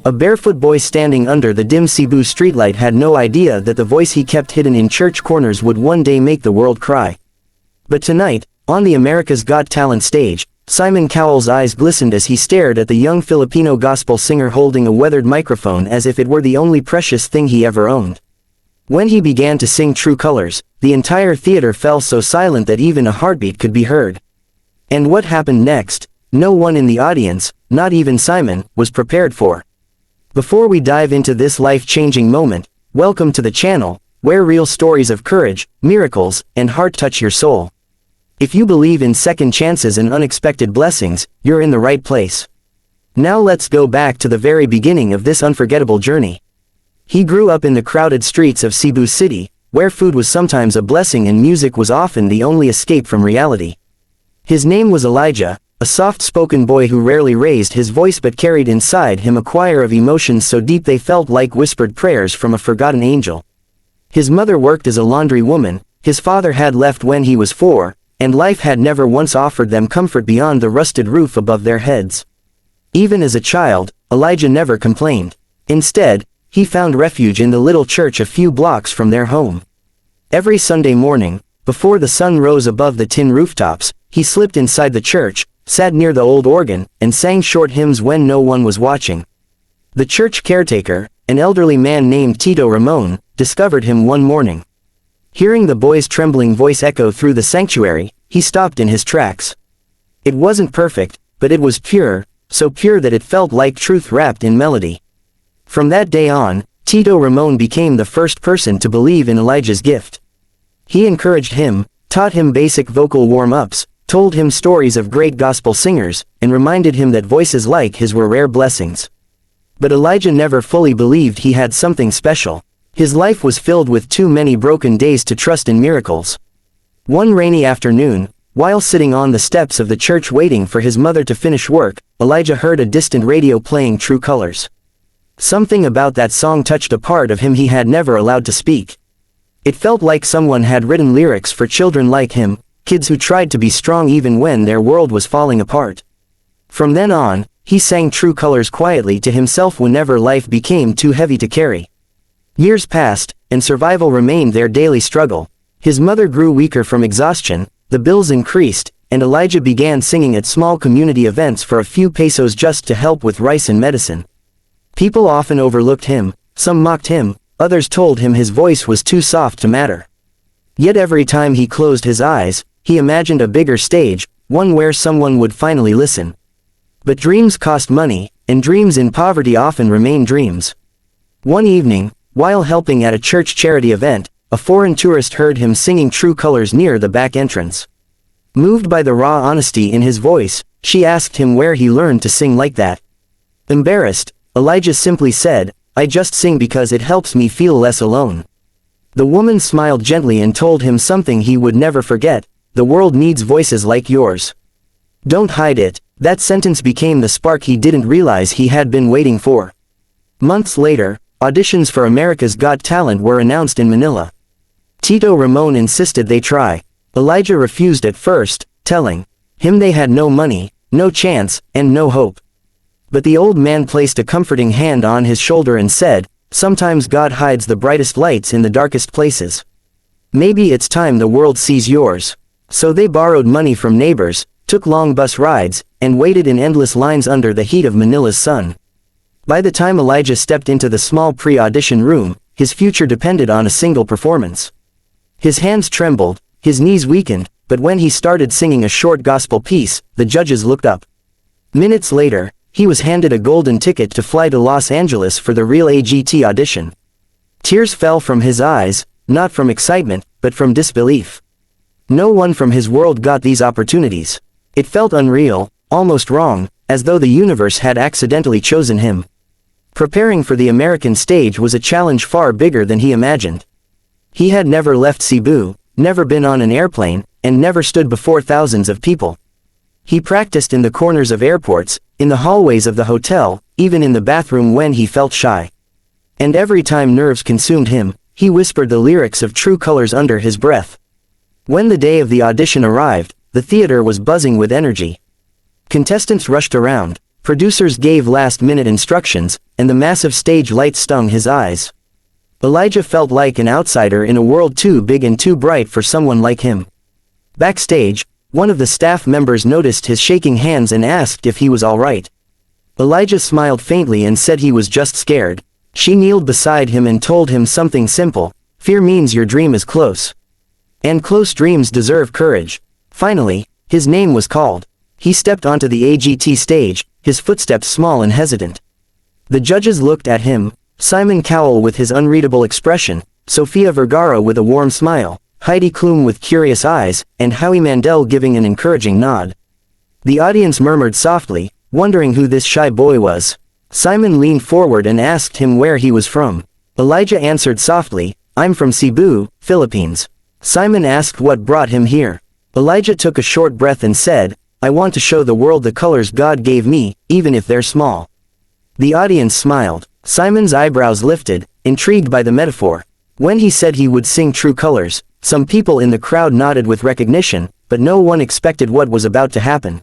A barefoot boy standing under the dim Cebu streetlight had no idea that the voice he kept hidden in church corners would one day make the world cry. But tonight, on the America's Got Talent stage, Simon Cowell's eyes glistened as he stared at the young Filipino gospel singer holding a weathered microphone as if it were the only precious thing he ever owned. When he began to sing True Colors, the entire theater fell so silent that even a heartbeat could be heard. And what happened next, no one in the audience, not even Simon, was prepared for. Before we dive into this life-changing moment, welcome to the channel, where real stories of courage, miracles, and heart touch your soul. If you believe in second chances and unexpected blessings, you're in the right place. Now let's go back to the very beginning of this unforgettable journey. He grew up in the crowded streets of Cebu City, where food was sometimes a blessing and music was often the only escape from reality. His name was Elijah, a soft-spoken boy who rarely raised his voice but carried inside him a choir of emotions so deep they felt like whispered prayers from a forgotten angel. His mother worked as a laundry woman, his father had left when he was 4, and life had never once offered them comfort beyond the rusted roof above their heads. Even as a child, Elijah never complained. Instead, he found refuge in the little church a few blocks from their home. Every Sunday morning, before the sun rose above the tin rooftops, he slipped inside the church, sat near the old organ, and sang short hymns when no one was watching. The church caretaker, an elderly man named Tito Ramon, discovered him one morning. Hearing the boy's trembling voice echo through the sanctuary, he stopped in his tracks. It wasn't perfect, but it was pure, so pure that it felt like truth wrapped in melody. From that day on, Tito Ramon became the first person to believe in Elijah's gift. He encouraged him, taught him basic vocal warm-ups, told him stories of great gospel singers, and reminded him that voices like his were rare blessings. But Elijah never fully believed he had something special. His life was filled with too many broken days to trust in miracles. One rainy afternoon, while sitting on the steps of the church waiting for his mother to finish work, Elijah heard a distant radio playing True Colors. Something about that song touched a part of him he had never allowed to speak. It felt like someone had written lyrics for children like him, kids who tried to be strong even when their world was falling apart. From then on, he sang True Colors quietly to himself whenever life became too heavy to carry. Years passed, and survival remained their daily struggle. His mother grew weaker from exhaustion, the bills increased, and Elijah began singing at small community events for a few pesos just to help with rice and medicine. People often overlooked him, some mocked him, others told him his voice was too soft to matter. Yet every time he closed his eyes, he imagined a bigger stage, one where someone would finally listen. But dreams cost money, and dreams in poverty often remain dreams. One evening, while helping at a church charity event, a foreign tourist heard him singing True Colors near the back entrance. Moved by the raw honesty in his voice, she asked him where he learned to sing like that. Embarrassed, Elijah simply said, "I just sing because it helps me feel less alone." The woman smiled gently and told him something he would never forget: "The world needs voices like yours. Don't hide it." That sentence became the spark he didn't realize he had been waiting for. Months later, auditions for America's Got Talent were announced in Manila. Tito Ramon insisted they try. Elijah refused at first, telling him they had no money, no chance, and no hope. But the old man placed a comforting hand on his shoulder and said, "Sometimes God hides the brightest lights in the darkest places. Maybe it's time the world sees yours." So they borrowed money from neighbors, took long bus rides, and waited in endless lines under the heat of Manila's sun. By the time Elijah stepped into the small pre-audition room, his future depended on a single performance. His hands trembled, his knees weakened, but when he started singing a short gospel piece, the judges looked up. Minutes later, he was handed a golden ticket to fly to Los Angeles for the real AGT audition. Tears fell from his eyes, not from excitement, but from disbelief. No one from his world got these opportunities. It felt unreal, almost wrong, as though the universe had accidentally chosen him. Preparing for the American stage was a challenge far bigger than he imagined. He had never left Cebu, never been on an airplane, and never stood before thousands of people. He practiced in the corners of airports, in the hallways of the hotel, even in the bathroom when he felt shy. And every time nerves consumed him, he whispered the lyrics of True Colors under his breath. When the day of the audition arrived, the theater was buzzing with energy. Contestants rushed around, Producers gave last-minute instructions, and the massive stage lights stung his eyes. Elijah felt like an outsider in a world too big and too bright for someone like him. Backstage, one of the staff members noticed his shaking hands and asked if he was all right. Elijah smiled faintly and said he was just scared. She kneeled beside him and told him something simple: fear means your dream is close. And close dreams deserve courage. Finally, his name was called. He stepped onto the AGT stage, his footsteps small and hesitant. The judges looked at him: Simon Cowell with his unreadable expression, Sofia Vergara with a warm smile, Heidi Klum with curious eyes, and Howie Mandel giving an encouraging nod. The audience murmured softly, wondering who this shy boy was. Simon leaned forward and asked him where he was from. Elijah answered softly, "I'm from Cebu, Philippines." Simon asked what brought him here. Elijah took a short breath and said, "I want to show the world the colors God gave me, even if they're small." The audience smiled. Simon's eyebrows lifted, intrigued by the metaphor. When he said he would sing True Colors, some people in the crowd nodded with recognition, but no one expected what was about to happen.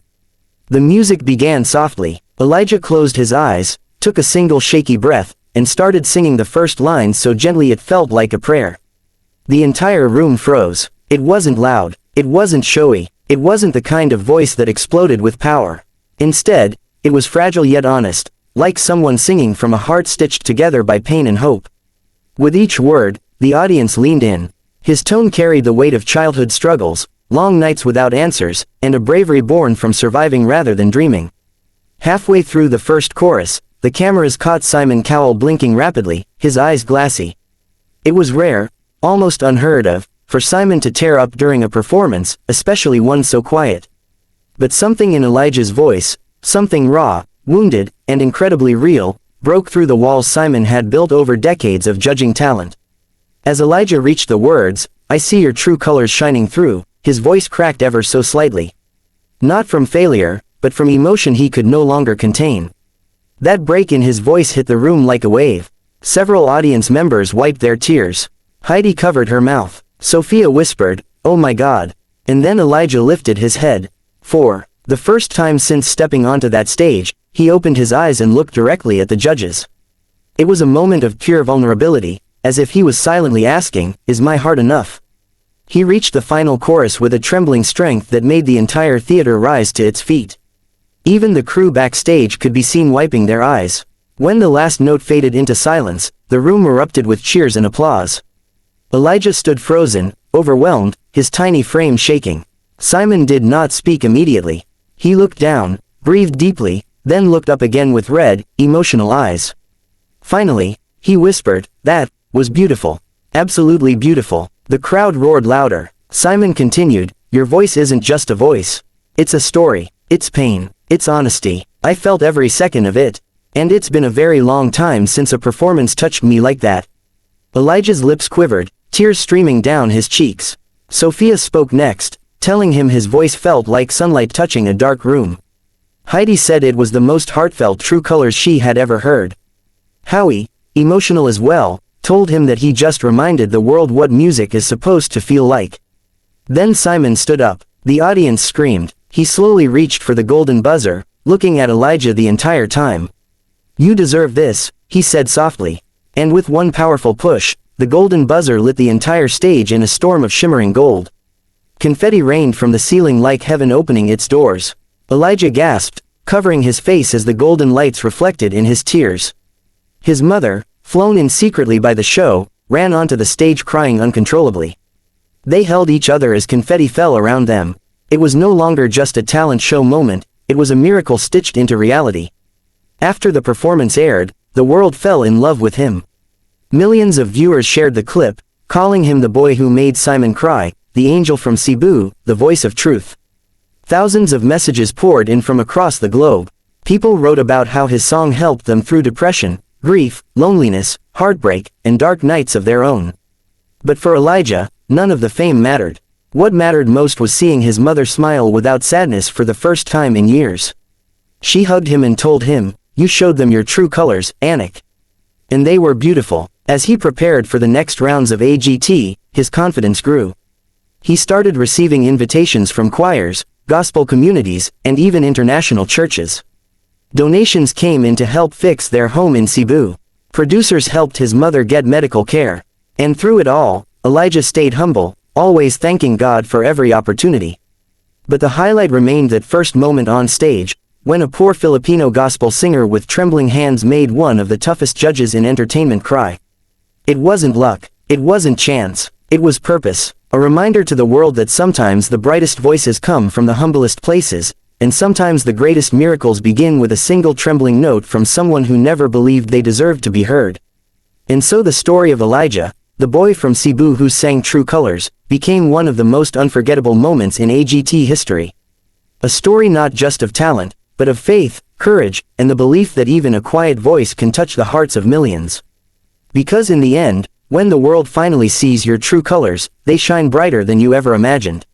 The music began softly. Elijah closed his eyes, took a single shaky breath, and started singing the first lines so gently it felt like a prayer. The entire room froze. It wasn't loud. It wasn't showy. It wasn't the kind of voice that exploded with power. Instead, it was fragile yet honest, like someone singing from a heart stitched together by pain and hope. With each word, the audience leaned in. His tone carried the weight of childhood struggles, long nights without answers, and a bravery born from surviving rather than dreaming. Halfway through the first chorus, the cameras caught Simon Cowell blinking rapidly, his eyes glassy. It was rare, almost unheard of, for Simon to tear up during a performance, especially one so quiet. But something in Elijah's voice, something raw, wounded, and incredibly real, broke through the walls Simon had built over decades of judging talent. As Elijah reached the words, "I see your true colors shining through," his voice cracked ever so slightly. Not from failure, but from emotion he could no longer contain. That break in his voice hit the room like a wave. Several audience members wiped their tears. Heidi covered her mouth. Sophia whispered, "Oh my God." And then Elijah lifted his head. For the first time since stepping onto that stage, he opened his eyes and looked directly at the judges. It was a moment of pure vulnerability, as if he was silently asking, "Is my heart enough?" He reached the final chorus with a trembling strength that made the entire theater rise to its feet. Even the crew backstage could be seen wiping their eyes. When the last note faded into silence, the room erupted with cheers and applause. Elijah stood frozen, overwhelmed, his tiny frame shaking. Simon did not speak immediately. He looked down, breathed deeply, then looked up again with red, emotional eyes. Finally, he whispered, "That was beautiful. Absolutely beautiful." The crowd roared louder. Simon continued, "Your voice isn't just a voice. It's a story. It's pain. It's honesty. I felt every second of it. And it's been a very long time since a performance touched me like that." Elijah's lips quivered, tears streaming down his cheeks. Sophia spoke next, telling him his voice felt like sunlight touching a dark room. Heidi said it was the most heartfelt True Colors she had ever heard. Howie, emotional as well, told him that he just reminded the world what music is supposed to feel like. Then Simon stood up. The audience screamed. He slowly reached for the golden buzzer, looking at Elijah the entire time. "You deserve this," he said softly. And with one powerful push, the golden buzzer lit the entire stage in a storm of shimmering gold. Confetti rained from the ceiling like heaven opening its doors. Elijah gasped, covering his face as the golden lights reflected in his tears. His mother, flown in secretly by the show, ran onto the stage crying uncontrollably. They held each other as confetti fell around them. It was no longer just a talent show moment, it was a miracle stitched into reality. After the performance aired, the world fell in love with him. Millions of viewers shared the clip, calling him the boy who made Simon cry, the angel from Cebu, the voice of truth. Thousands of messages poured in from across the globe. People wrote about how his song helped them through depression, grief, loneliness, heartbreak, and dark nights of their own. But for Elijah, none of the fame mattered. What mattered most was seeing his mother smile without sadness for the first time in years. She hugged him and told him, "You showed them your true colors, Anik." And they were beautiful. As he prepared for the next rounds of AGT, his confidence grew. He started receiving invitations from choirs, gospel communities, and even international churches. Donations came in to help fix their home in Cebu. Producers helped his mother get medical care. And through it all, Elijah stayed humble, always thanking God for every opportunity. But the highlight remained that first moment on stage, when a poor Filipino gospel singer with trembling hands made one of the toughest judges in entertainment cry. It wasn't luck, it wasn't chance, it was purpose, a reminder to the world that sometimes the brightest voices come from the humblest places, and sometimes the greatest miracles begin with a single trembling note from someone who never believed they deserved to be heard. And so the story of Elijah, the boy from Cebu who sang True Colors, became one of the most unforgettable moments in AGT history. A story not just of talent, but of faith, courage, and the belief that even a quiet voice can touch the hearts of millions. Because in the end, when the world finally sees your true colors, they shine brighter than you ever imagined.